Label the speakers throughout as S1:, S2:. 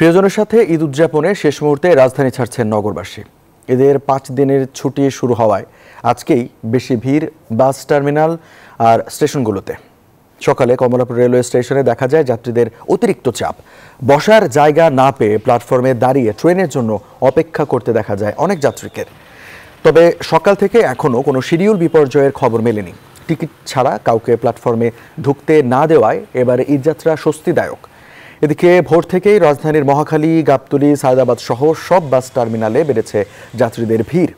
S1: প্রিয়জনের সাথে ঈদ উদযাপনে শেষ মুহূর্তে রাজধানী ছাড়ছেন নগরবাসী। ঈদের 5 দিনের ছুটি শুরু হওয়ায় আজকেই বেশি ভিড় বাস টার্মিনাল আর স্টেশনগুলোতে। সকালে কমলাপুর রেলওয়ে স্টেশনে দেখা যায় যাত্রীদের অতিরিক্ত চাপ। বসার জায়গা না পেয়ে প্ল্যাটফর্মে দাঁড়িয়ে ট্রেনের জন্য অপেক্ষা করতে দেখা যায় অনেক যাত্রীকে। তবে সকাল থেকে এখনও কোনো শিডিউল বিপর্যয়ের খবর মেলেনি। টিকিট ছাড়া কাউকে প্ল্যাটফর্মে ঢুকতে না দেওয়ায় এবারে ঈদযাত্রা স্বস্তিদায়ক। এদিকে ভোর থেকেই রাজধানীর মহাখালী, গাবতলী, সায়দাবাদ সহ সব বাস টার্মিনালে বেড়েছে যাত্রীদের ভিড়।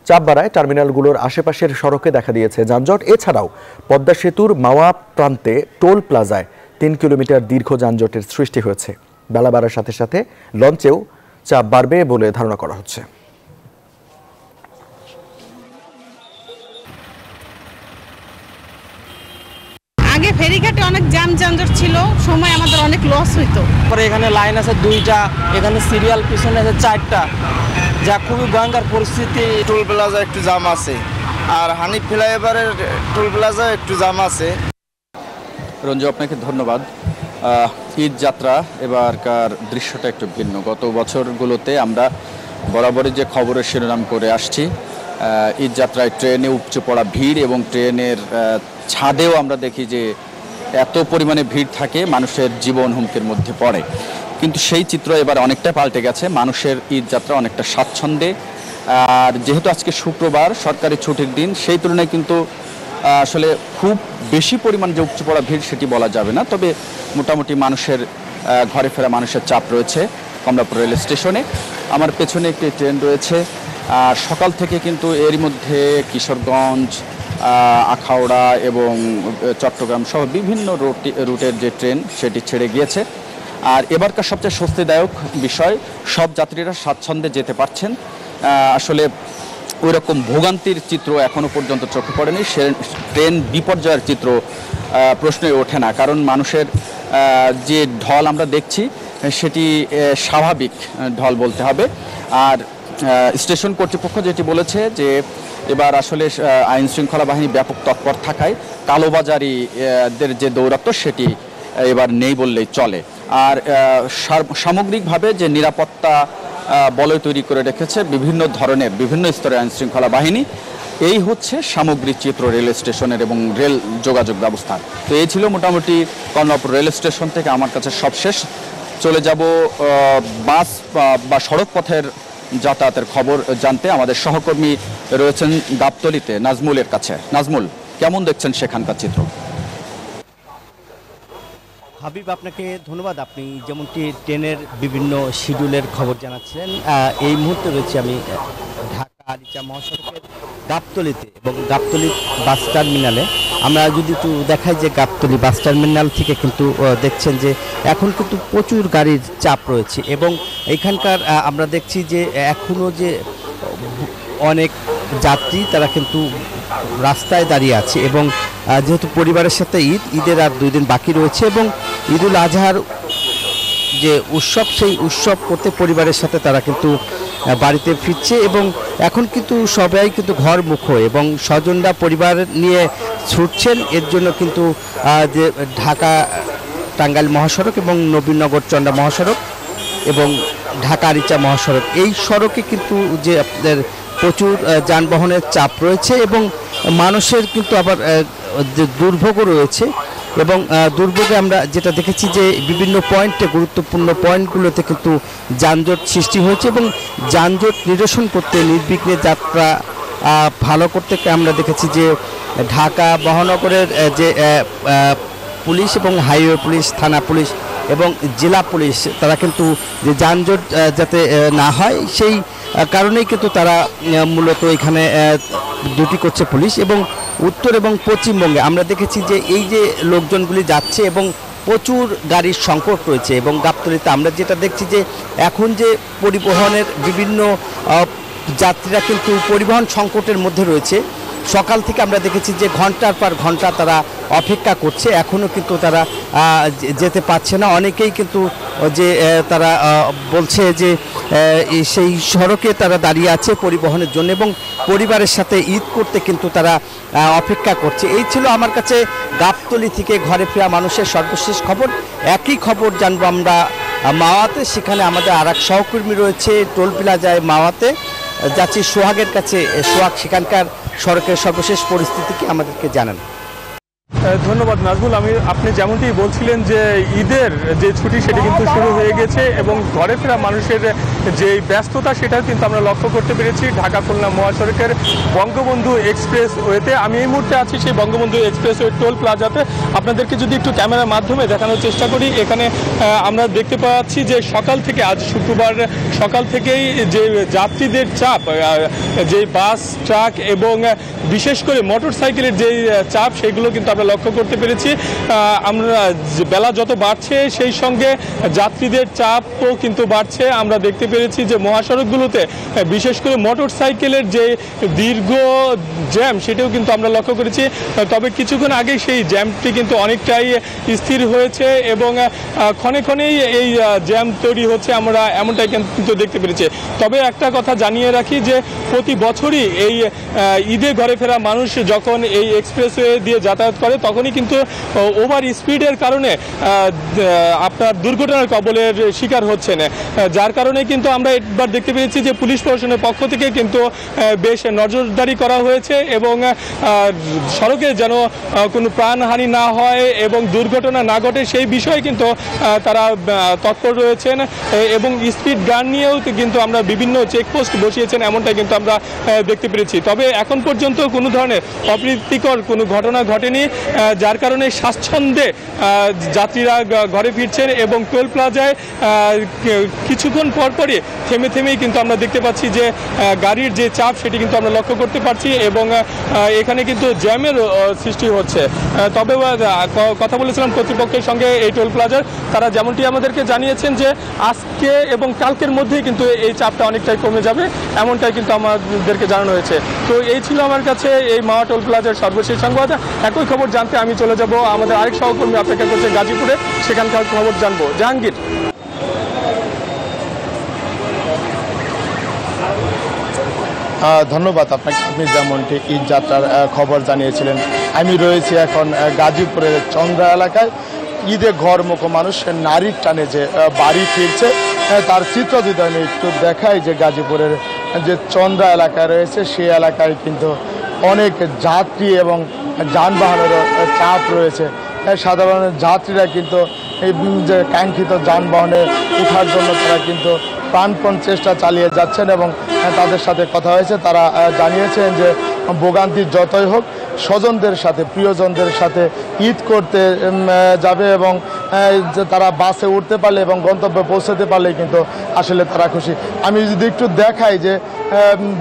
S1: চাপ বাড়ায় টার্মিনালগুলোর আশেপাশের সড়কে দেখা দিয়েছে যানজট। এছাড়াও পদ্মা সেতুর মাওয়া প্রান্তে টোল প্লাজায় 3 কিলোমিটার দীর্ঘ যানজটের সৃষ্টি হয়েছে। বেলা বাড়ার সাথে সাথে লঞ্চেও চাপ বাড়বে বলে ধারণা করা হচ্ছে।
S2: আগে ফেরিঘাটে অনেক যানজট ছিল, সময় আমাদের অনেক লস হইতো।
S3: পরে এখানে লাইন আছে 2টা, এখানে সিরিয়াল পিছনে আছে 4টা, যা খুবই ভয়ঙ্কর পরিস্থিতি।
S4: টোল প্লাজা একটু জাম আছে, আর হানিফ ফ্লাইওভারের টোল প্লাজা একটু জাম আছে।
S5: রঞ্জু, আপনাকে ধন্যবাদ। ঈদ যাত্রা এবারকার দৃশ্যটা একটু ভিন্ন। গত বছরগুলোতে আমরা বরাবরই যে খবরের শিরোনাম করে আসছি, ঈদ যাত্রায় ট্রেনে উপচে পড়া ভিড় এবং ট্রেনের ছাদেও আমরা দেখি যে এত পরিমাণে ভিড় থাকে, মানুষের জীবন হুমকির মধ্যে পড়ে। কিন্তু সেই চিত্র এবার অনেকটা পাল্টে গেছে। মানুষের ঈদ যাত্রা অনেকটা স্বাচ্ছন্দ্যে। আর যেহেতু আজকে শুক্রবার, সরকারি ছুটির দিন, সেই তুলনায় কিন্তু আসলে খুব বেশি পরিমাণ যে উপচে পড়া ভিড় সেটি বলা যাবে না। তবে মোটামুটি মানুষের ঘরে ফেরা মানুষের চাপ রয়েছে কমলাপুর রেল স্টেশনে। আমার পেছনে একটি ট্রেন রয়েছে। আর সকাল থেকে কিন্তু এরই মধ্যে কিশোরগঞ্জ, আখাউড়া এবং চট্টগ্রাম সহ বিভিন্ন রুটের যে ট্রেন সেটি ছেড়ে গিয়েছে। আর এবারকার সবচেয়ে স্বস্তিদায়ক বিষয়, সব যাত্রীরা স্বাচ্ছন্দ্যে যেতে পারছেন। আসলে ওই রকম ভোগান্তির চিত্র এখনও পর্যন্ত চোখে পড়েনি। ট্রেন বিপর্যয়ের চিত্র প্রশ্নই ওঠে না, কারণ মানুষের যে ঢল আমরা দেখছি সেটি স্বাভাবিক ঢল বলতে হবে। আর স্টেশন কর্তৃপক্ষ যেটি বলেছে যে এবার আসলে আইন শৃঙ্খলা বাহিনী ব্যাপক তৎপর থাকায় কালোবাজারিদের যে দৌরাত্ম্য সেটি এবার নেই বললেই চলে। আর সামগ্রিকভাবে যে নিরাপত্তা বলয় তৈরি করে রেখেছে বিভিন্ন ধরনের বিভিন্ন স্তরের আইন শৃঙ্খলা বাহিনী, এই হচ্ছে সামগ্রিক চিত্র রেল স্টেশনের এবং রেল যোগাযোগ ব্যবস্থার। তো এই ছিল মোটামুটি কমলাপুর রেল স্টেশন থেকে আমার কাছে সবশেষ। চলে যাব বাস বা সড়ক পথের যাতায়াতের খবর জানতে। আমাদের সহকর্মী রয়েছেন গাবতলীতে নাজমুলের কাছে। নাজমুল, কেমন দেখছেন সেখানকার চিত্র?
S6: হাবিব, আপনাকে ধন্যবাদ। আপনি যেমনটি ট্রেনের বিভিন্ন শিডিউলের খবর জানাচ্ছেন, এই মুহূর্তে রয়েছে আমি ঢাকা আরিচা মহাসড়কের গাবতলীতে এবং গাবতলী বাস টার্মিনালে। আমরা যদি একটু দেখাই যে গাবতলী বাস টার্মিনাল থেকে কিন্তু দেখছেন যে এখন কিন্তু প্রচুর গাড়ির চাপ রয়েছে এবং এখানকার আমরা দেখছি যে এখনও যে অনেক যাত্রী তারা কিন্তু রাস্তায় দাঁড়িয়ে আছে এবং যেহেতু পরিবারের সাথে ঈদের আর 2 দিন বাকি রয়েছে এবং ঈদুল আজহার যে উৎসব, সেই উৎসব করতে পরিবারের সাথে তারা কিন্তু বাড়িতে ফিরছে এবং এখন কিন্তু সবাই কিন্তু ঘরমুখো এবং স্বজনরা পরিবার নিয়ে ছুটছেন। এর জন্য কিন্তু যে ঢাকা টাঙ্গাইল মহাসড়ক এবং নবীনগর চন্ডা মহাসড়ক এবং ঢাকা আরিচা মহাসড়ক, এই সড়কে কিন্তু যে আপনাদের প্রচুর যানবাহনের চাপ রয়েছে এবং মানুষের কিন্তু আবার যে দুর্ভোগও রয়েছে এবং দুর্ভোগে আমরা যেটা দেখেছি যে বিভিন্ন পয়েন্টে, গুরুত্বপূর্ণ পয়েন্টগুলোতে কিন্তু যানজট সৃষ্টি হয়েছে এবং যানজট নিরসন করতে, নির্বিঘ্নে যাত্রা ভালো করতে আমরা দেখেছি যে ঢাকা মহানগরের যে পুলিশ এবং হাইওয়ে পুলিশ, থানা পুলিশ এবং জেলা পুলিশ, তারা কিন্তু যে যানজট যাতে না হয় সেই কারণেই কিন্তু তারা মূলত এখানে ডিউটি করছে পুলিশ। এবং উত্তর এবং পশ্চিমবঙ্গে আমরা দেখেছি যে এই যে লোকজনগুলি যাচ্ছে এবং প্রচুর গাড়ির সংকট রয়েছে এবং গাবতলীতে আমরা যেটা দেখছি যে এখন যে পরিবহনের বিভিন্ন যাত্রীরা কিন্তু পরিবহন সংকটের মধ্যে রয়েছে। সকাল থেকে আমরা দেখেছি যে ঘন্টার পর ঘন্টা তারা অপেক্ষা করছে, এখনও কিন্তু তারা যেতে পারছে না। অনেকেই কিন্তু যে তারা বলছে যে সেই সড়কে তারা দাঁড়িয়ে আছে পরিবহনের জন্য এবং পরিবারের সাথে ঈদ করতে কিন্তু তারা অপেক্ষা করছে। এই ছিল আমার কাছে গাবতলী থেকে ঘরে ফেরা মানুষের সর্বশেষ খবর। একই খবর জানবো আমরা মাওয়াতে। সেখানে আমাদের আর এক সহকর্মী রয়েছে টোল প্লাজায় মাওয়াতে, যাচ্ছি সোহাগের কাছে। সোহাগ, সেখানকার সড়কের সর্বশেষ পরিস্থিতি কি আমাদেরকে জানান।
S7: ধন্যবাদ নাজমুল। আপনি যেমনটি বলছিলেন যে ঈদের যে ছুটি সেটি কিন্তু শুরু হয়ে গেছে এবং ঘরে ফেরা মানুষের যে ব্যস্ততা সেটা কিন্তু আমরা লক্ষ্য করতে পেরেছি ঢাকা খুলনা মহাসড়কের বঙ্গবন্ধু এক্সপ্রেস ওয়েতে। আমি এই মুহূর্তে আছি সেই বঙ্গবন্ধু এক্সপ্রেস ওয়ে টোল প্লাজাতে। আপনাদেরকে যদি একটু ক্যামেরার মাধ্যমে দেখানোর চেষ্টা করি, এখানে আমরা দেখতে পাচ্ছি যে সকাল থেকে, আজ শুক্রবার সকাল থেকেই যে যাত্রীদের চাপ, যে বাস, ট্রাক এবং বিশেষ করে মোটর সাইকেলের যে চাপ সেগুলো কিন্তু আমরা লক্ষ্য করতে পেরেছি। আমরা বেলা যত বাড়ছে সেই সঙ্গে যাত্রীদের চাপও কিন্তু বাড়ছে। আমরা দেখতে পেরেছি যে মহাসড়কগুলোতে বিশেষ করে মোটর সাইকেলের যে দীর্ঘ জ্যাম সেটাও কিন্তু আমরা লক্ষ্য করেছি। তবে কিছুক্ষণ আগে সেই জ্যামটি কিন্তু অনেকটাই স্থির হয়েছে এবং ক্ষণে ক্ষণেই এই জ্যাম তৈরি হচ্ছে, আমরা এমনটাই কিন্তু দেখতে পেরেছি। তবে একটা কথা জানিয়ে রাখি যে প্রতি বছরই এই ঈদে ঘরে ফেরা মানুষ যখন এই এক্সপ্রেসওয়ে দিয়ে যাতায়াত করে তখনই কিন্তু ওভার স্পিডের কারণে আপনার দুর্ঘটনার কবলের শিকার হচ্ছেন, যার কারণে কিন্তু আমরা এবার দেখতে পেয়েছি যে পুলিশ প্রশাসনের পক্ষ থেকে কিন্তু বেশ নজরদারি করা হয়েছে এবং সড়কে যেন কোনো প্রাণহানি না হয় এবং দুর্ঘটনা না ঘটে সেই বিষয়ে কিন্তু তারা তৎপর রয়েছেন এবং স্পিড গান নিয়েও কিন্তু আমরা বিভিন্ন চেকপোস্ট বসিয়েছেন, এমনটাই কিন্তু আমরা দেখতে পেরেছি। তবে এখন পর্যন্ত কোনো ধরনের অপ্রীতিকর কোনো ঘটনা ঘটেনি, যার কারণে স্বাচ্ছন্দ্যে যাত্রীরা ঘরে ফিরছেন এবং টোল প্লাজায় কিছুক্ষণ পরপরই থেমে থেমেই কিন্তু আমরা দেখতে পাচ্ছি যে গাড়ির যে চাপ সেটি কিন্তু আমরা লক্ষ্য করতে পারছি এবং এখানে কিন্তু জ্যামের সৃষ্টি হচ্ছে। তবে কথা বলেছিলাম কর্তৃপক্ষের সঙ্গে এই টোল প্লাজার, তারা যেমনটি আমাদেরকে জানিয়েছেন যে আজকে এবং কালকের মধ্যেই কিন্তু এই চাপটা অনেকটাই কমে যাবে, এমনটাই কিন্তু আমাদেরকে জানানো হয়েছে। তো এই ছিল আমার কাছে এই মাওয়া টোল প্লাজার সর্বশেষ সংবাদ। একই খবর জানতে আমি চলে যাব আমাদের আরেক সহকর্মী অপেক্ষা করছে গাজীপুরে, সেখানকার খবর জানবো। জাহাঙ্গীর।
S4: ধন্যবাদ আপনাকে। আপনি যেমনটি ঈদ যাত্রার খবর জানিয়েছিলেন, আমি রয়েছি এখন গাজীপুরের চন্দ্রা এলাকায়। ঈদে ঘরমুখ মানুষ নারীর টানে যে বাড়ি ফিরছে তার চিত্র যদি আমি একটু দেখাই, যে গাজীপুরের যে চন্দ্রা এলাকায় রয়েছে সেই এলাকায় কিন্তু অনেক যাত্রী এবং যানবাহনেরও চাপ রয়েছে। সাধারণ যাত্রীরা কিন্তু এই যে কাঙ্ক্ষিত যানবাহনে ওঠার জন্য তারা কিন্তু প্রাণপণ চেষ্টা চালিয়ে যাচ্ছেন এবং তাদের সাথে কথা হয়েছে, তারা জানিয়েছেন যে ভোগান্তি যতই হোক স্বজনদের সাথে, প্রিয়জনদের সাথে ঈদ করতে যাবে এবং তারা বাসে উঠতে পারলে এবং গন্তব্যে পৌঁছাতে পারলে কিন্তু আসলে তারা খুশি। আমি যদি একটু দেখাই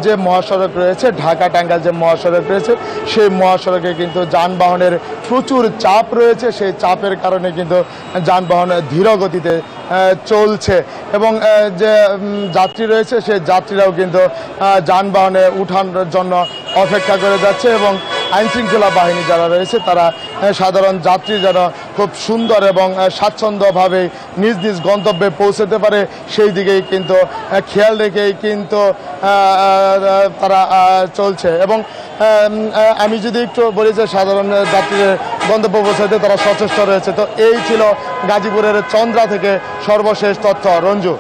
S4: যে মহাসড়ক রয়েছে, ঢাকা টাঙ্গাইল যে মহাসড়ক রয়েছে সেই মহাসড়কে কিন্তু যানবাহনের প্রচুর চাপ রয়েছে। সেই চাপের কারণে কিন্তু যানবাহন ধীর গতিতে চলছে এবং যে যাত্রী রয়েছে সেই যাত্রীরাও কিন্তু যানবাহনে উঠানোর জন্য অপেক্ষা করে যাচ্ছে এবং আইনশৃঙ্খলা বাহিনী যারা রয়েছে তারা সাধারণ যাত্রী যেন খুব সুন্দর এবং স্বাচ্ছন্দ্যভাবে নিজ নিজ গন্তব্যে পৌঁছতে পারে সেই দিকেই কিন্তু খেয়াল রেখেই কিন্তু তারা চলছে এবং আমি যদি একটু বলি যে সাধারণ যাত্রীদের গন্তব্য পৌঁছাতে তারা সচেষ্ট রয়েছে। তো এই ছিল গাজীপুরের চন্দ্রা থেকে সর্বশেষ তথ্য। রঞ্জু।